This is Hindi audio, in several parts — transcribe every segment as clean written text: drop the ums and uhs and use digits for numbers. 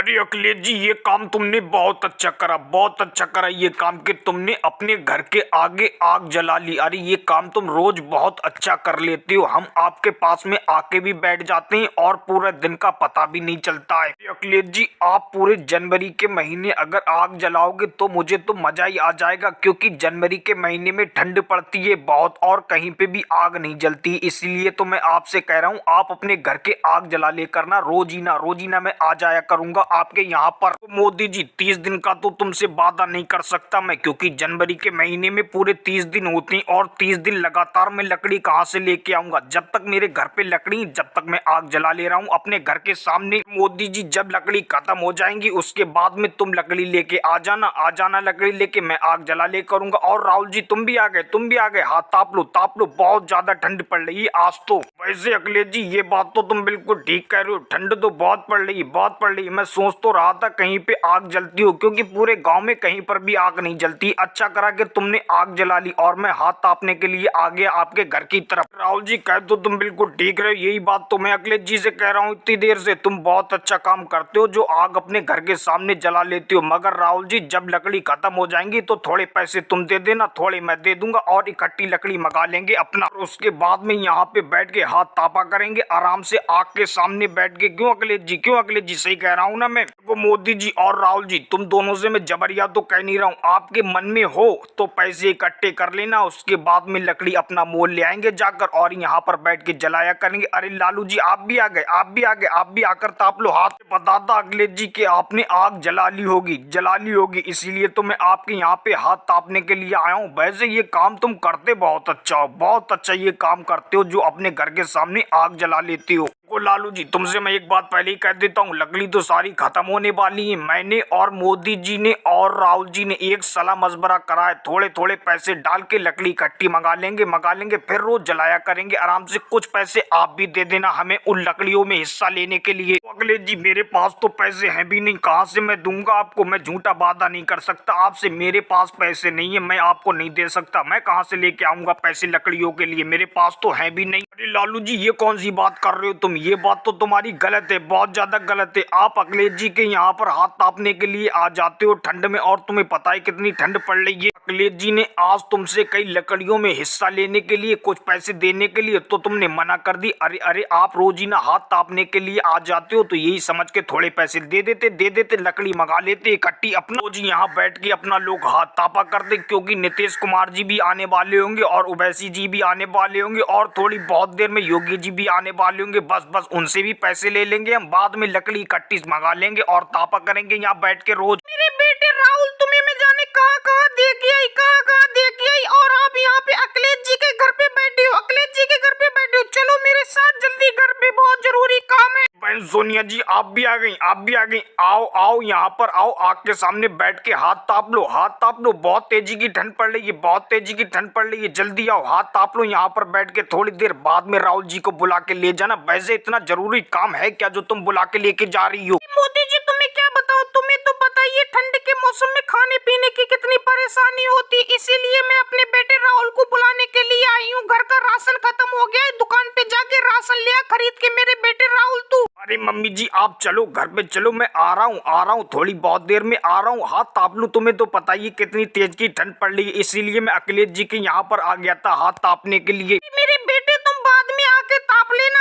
अरे अखिलेश जी, ये काम तुमने बहुत अच्छा करा, बहुत अच्छा करा ये काम कि तुमने अपने घर के आगे आग जला ली। अरे ये काम तुम रोज बहुत अच्छा कर लेते हो। हम आपके पास में आके भी बैठ जाते हैं और पूरे दिन का पता भी नहीं चलता है। अरे अखिलेश जी, आप पूरे जनवरी के महीने अगर आग जलाओगे तो मुझे तो मजा ही आ जाएगा, क्योंकि जनवरी के महीने में ठंड पड़ती है बहुत और कहीं पे भी आग नहीं जलती। इसलिए तो मैं आपसे कह रहा हूँ, आप अपने घर के आग जला लेकर ना रोजीना मैं आ जाया करूंगा आपके यहाँ पर। तो मोदी जी, 30 दिन का तो तुमसे वादा नहीं कर सकता मैं, क्योंकि जनवरी के महीने में पूरे 30 दिन होते हैं और 30 दिन लगातार मैं लकड़ी कहाँ से लेके आऊंगा। जब तक मेरे घर पे लकड़ी, जब तक मैं आग जला ले रहा हूँ अपने घर के सामने। मोदी जी, जब लकड़ी खत्म हो जाएंगी उसके बाद में तुम लकड़ी लेके आ जाना लकड़ी लेके, मैं आग जला ले करूंगा। और राहुल जी, तुम भी आ गए, हाथ ताप लो, बहुत ज्यादा ठंड पड़ रही है आज तो। वैसे अखिलेश जी, ये बात तो तुम बिल्कुल ठीक कह रहे हो, ठंड तो बहुत पड़ रही है। मैं सोच तो रहा था कहीं पे आग जलती हो, क्योंकि पूरे गांव में कहीं पर भी आग नहीं जलती। अच्छा करा कि तुमने आग जला ली और मैं हाथ तापने के लिए आ गया आपके घर की तरफ। राहुल जी, कह तो तुम बिल्कुल ठीक रहे हो, यही बात तो मैं अखिलेश जी से कह रहा हूँ इतनी देर से। तुम बहुत अच्छा काम करते हो जो आग अपने घर के सामने जला लेते हो। मगर राहुल जी, जब लकड़ी खत्म हो जाएंगी तो थोड़े पैसे तुम दे देना, थोड़े मैं दे दूंगा और इकट्ठी लकड़ी मंगा लेंगे अपना। और उसके बाद में यहाँ पे बैठ के हाथ तापा करेंगे आराम से आग के सामने बैठ के। क्यों अखिलेश जी, सही कह रहा हूँ ना मैं? वो मोदी जी और राहुल जी, तुम दोनों से मैं जबरिया तो कह नहीं रहा हूँ, आपके मन में हो तो पैसे इकट्ठे कर लेना, उसके बाद में लकड़ी अपना मोल ले आएंगे जाकर और यहाँ पर बैठ के जलाया करेंगे। अरे लालू जी, आप भी आ गए, आप भी आकर ताप लो हाथ। बता था अखिलेश जी कि आपने आग जला ली होगी, इसीलिए तो मैं आपके यहाँ पे हाथ तापने के लिए आया हूँ। वैसे ये काम तुम करते बहुत अच्छा हो, बहुत अच्छा ये काम करते हो जो अपने घर के सामने आग जला लेते हो। लालू जी, तुमसे मैं एक बात पहले ही कह देता हूँ, लकड़ी तो सारी खत्म होने वाली है। मैंने और मोदी जी ने और राहुल जी ने एक सलाह मशवरा करा है, थोड़े थोड़े पैसे डाल के लकड़ी इकट्ठी मंगा लेंगे, फिर रोज जलाया करेंगे आराम से। कुछ पैसे आप भी दे देना हमें उन लकड़ियों में हिस्सा लेने के लिए। अखिलेश जी, मेरे पास तो पैसे हैं भी नहीं, कहाँ से मैं दूंगा आपको? मैं झूठा वादा नहीं कर सकता आपसे, मेरे पास पैसे नहीं है, मैं आपको नहीं दे सकता। मैं कहाँ से लेके आऊंगा पैसे लकड़ियों के लिए? मेरे पास तो है भी नहीं। अरे लालू जी, ये कौन सी बात कर रहे हो तुम? ये बात तो तुम्हारी गलत है, बहुत ज्यादा गलत है। आप अखिलेश जी के यहाँ पर हाथ तापने के लिए आ जाते हो ठंड में, और तुम्हें पता है कितनी ठंड पड़ रही है। अखिलेश जी ने आज तुमसे कई लकड़ियों में हिस्सा लेने के लिए, कुछ पैसे देने के लिए, तो तुमने मना कर दी। अरे आप रोज ही ना हाथ तापने के लिए आ जाते हो, तो यही समझ के थोड़े पैसे दे देते, लकड़ी मंगा लेते इकट्ठी अपना। रोज यहाँ बैठ के अपना लोग हाथ तापा करते, क्योंकि नीतीश कुमार जी भी आने वाले होंगे और ओवैसी जी भी आने वाले होंगे और थोड़ी बहुत देर में योगी जी भी आने वाले होंगे। बस उनसे भी पैसे ले लेंगे हम, बाद में लकड़ी इकट्ठी मंगा लेंगे और तापा करेंगे यहाँ बैठ के रोज। मेरे बेटे राहुल, तुम्हें मैं जाने कहाँ कहाँ देख आई, और आप यहाँ पे अखिलेश जी के घर पे बैठे हो, चलो मेरे साथ जल्दी, घर पे बहुत जरूरी काम है। बहन सोनिया जी, आप भी आ गई, आओ यहाँ पर आओ, आग के सामने बैठ के हाथ ताप लो, बहुत तेजी की ठंड पड़ रही है, जल्दी आओ हाथ ताप लो यहाँ पर बैठ के। थोड़ी देर बाद में राहुल जी को बुला के ले जाना। वैसे इतना जरूरी काम है क्या जो तुम बुला के लेके जा रही हो? मोदी जी, तुम्हें क्या बताओ, तुम्हें तो पता ही है ठंड के मौसम में खाने पीने की कितनी परेशानी होती, इसीलिए मैं अपने बेटे राहुल को बुलाने के लिए आई हूँ। घर का राशन खत्म हो गया है, दुकान पे जाके राशन लिया खरीद के मेरे बेटे राहुल तू। अरे मम्मी जी, आप चलो घर पे चलो, मैं आ रहा हूँ, थोड़ी बहुत देर में आ रहा हूँ, हाथ ताप लूं। तुम्हें तो पता ही कितनी तेज की ठंड पड़ रही है, इसीलिए मैं अखिलेश जी के यहाँ पर आ गया था हाथ तापने के लिए। मेरे बेटे, तुम बाद में आके ताप लेना,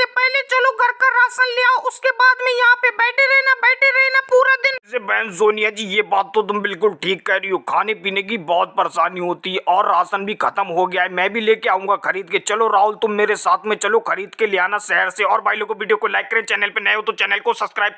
पहले चलो घर का राशन ले आओ, उसके बाद में यहाँ पे बैठे रहना पूरा दिन। बहन सोनिया जी, ये बात तो तुम बिल्कुल ठीक कह रही हो, खाने पीने की बहुत परेशानी होती है और राशन भी खत्म हो गया है, मैं भी लेके आऊंगा खरीद के। चलो राहुल, तुम मेरे साथ में चलो, खरीद के ले आना शहर से। और भाई लोगों को वीडियो को लाइक करें, चैनल पे नए हो तो चैनल को सब्सक्राइब करें।